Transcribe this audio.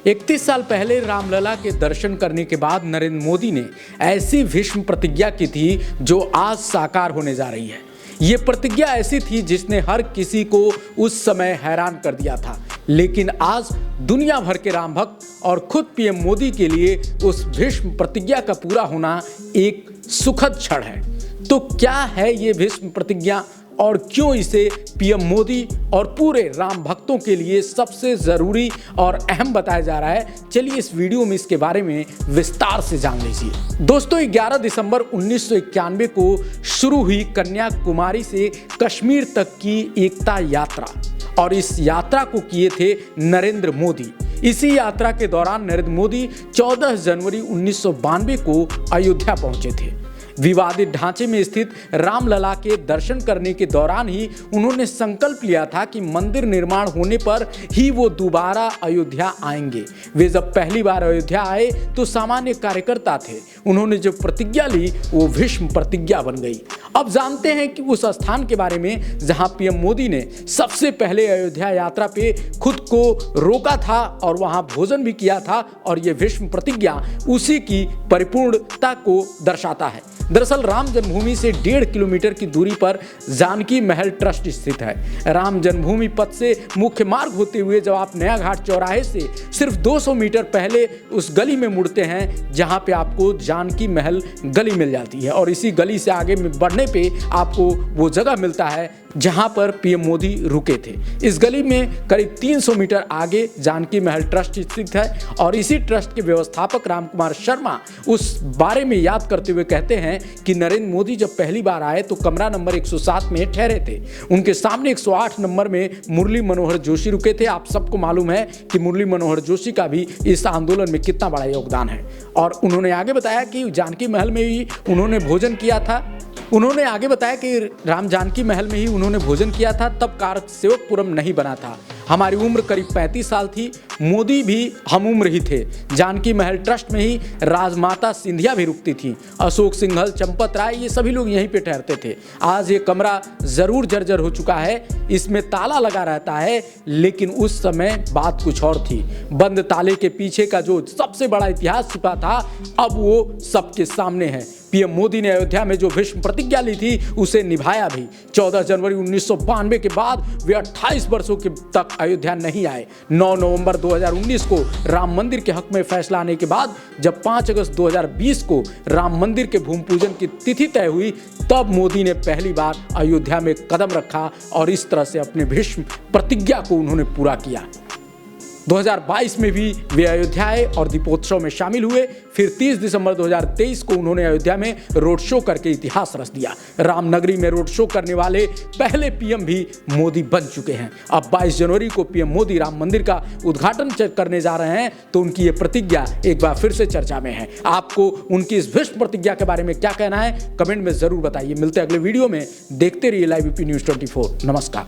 31 साल पहले रामलला के दर्शन करने के बाद नरेंद्र मोदी ने ऐसी भीष्म प्रतिज्ञा की थी जो आज साकार होने जा रही है। ये प्रतिज्ञा ऐसी थी जिसने हर किसी को उस समय हैरान कर दिया था, लेकिन आज दुनिया भर के राम भक्त और खुद पीएम मोदी के लिए उस भीष्म प्रतिज्ञा का पूरा होना एक सुखद क्षण है। तो क्या है ये भीष्म प्रतिज्ञा और क्यों इसे पीएम मोदी और पूरे राम भक्तों के लिए सबसे ज़रूरी और अहम बताया जा रहा है, चलिए इस वीडियो में इसके बारे में विस्तार से जान लीजिए। दोस्तों, 11 दिसंबर 1991 को शुरू हुई कन्याकुमारी से कश्मीर तक की एकता यात्रा, और इस यात्रा को किए थे नरेंद्र मोदी। इसी यात्रा के दौरान नरेंद्र मोदी 14 जनवरी 1992 को अयोध्या पहुंचे थे। विवादित ढांचे में स्थित रामलला के दर्शन करने के दौरान ही उन्होंने संकल्प लिया था कि मंदिर निर्माण होने पर ही वो दोबारा अयोध्या आएंगे। वे जब पहली बार अयोध्या आए तो सामान्य कार्यकर्ता थे। उन्होंने जो प्रतिज्ञा ली वो भीष्म प्रतिज्ञा बन गई। अब जानते हैं कि उस स्थान के बारे में जहां पीएम मोदी ने सबसे पहले अयोध्या यात्रा पे खुद को रोका था और वहां भोजन भी किया था, और ये भीष्म प्रतिज्ञा उसी की परिपूर्णता को दर्शाता है। दरअसल राम जन्मभूमि से 1.5 किलोमीटर की दूरी पर जानकी महल ट्रस्ट स्थित है। राम जन्मभूमि पथ से मुख्य मार्ग होते हुए जब आप नया घाट चौराहे से सिर्फ 200 मीटर पहले उस गली में मुड़ते हैं जहां पे आपको जानकी महल गली मिल जाती है, और इसी गली से आगे बढ़ने पे आपको वो जगह मिलता है जहां पर पीएम मोदी रुके थे। इस गली में करीब 300 मीटर आगे जानकी महल ट्रस्ट स्थित है, और इसी ट्रस्ट के व्यवस्थापक रामकुमार शर्मा उस बारे में याद करते हुए कहते हैं कि नरेंद्र मोदी जब पहली बार आए तो कमरा नंबर 107 में ठहरे थे। उनके सामने 108 नंबर में मुरली मनोहर जोशी रुके थे। आप सबको मालूम है कि मुरली मनोहर जोशी का भी इस आंदोलन में कितना बड़ा योगदान है। और उन्होंने आगे बताया कि जानकी महल में ही उन्होंने भोजन किया था। उन्होंने आगे बताया कि राम जानकी महल में ही उन्होंने भोजन किया था, तब कारसेवकपुरम नहीं बना था। हमारी उम्र करीब 35 साल थी, मोदी भी हम उम्र ही थे। जानकी महल ट्रस्ट में ही राजमाता सिंधिया भी रुकती थी। अशोक सिंघल, चंपत राय, ये सभी लोग यहीं पे ठहरते थे। आज ये कमरा ज़रूर जर्जर हो चुका है, इसमें ताला लगा रहता है, लेकिन उस समय बात कुछ और थी। बंद ताले के पीछे का जो सबसे बड़ा इतिहास छिपा था, अब वो सबके सामने है। पीएम मोदी ने अयोध्या में जो भीष्म प्रतिज्ञा ली थी उसे निभाया भी। 14 जनवरी 1992 के बाद वे 28 वर्षों के तक अयोध्या नहीं आए। 9 नवंबर 2019 को राम मंदिर के हक में फैसला आने के बाद जब 5 अगस्त 2020 को राम मंदिर के भूमि पूजन की तिथि तय हुई, तब मोदी ने पहली बार अयोध्या में कदम रखा और इस तरह से अपने भीष्म प्रतिज्ञा को उन्होंने पूरा किया। 2022 में भी वे अयोध्या आए और दीपोत्सव में शामिल हुए। फिर 30 दिसंबर 2023 को उन्होंने अयोध्या में रोड शो करके इतिहास रच दिया। रामनगरी में रोड शो करने वाले पहले पीएम भी मोदी बन चुके हैं। अब 22 जनवरी को पीएम मोदी राम मंदिर का उद्घाटन करने जा रहे हैं, तो उनकी ये प्रतिज्ञा एक बार फिर से चर्चा में है। आपको उनकी इस भीष्म प्रतिज्ञा के बारे में क्या कहना है, कमेंट में जरूर बताइए। मिलते हैं अगले वीडियो में। देखते रहिए लाइव यूपी न्यूज़ 24। नमस्कार।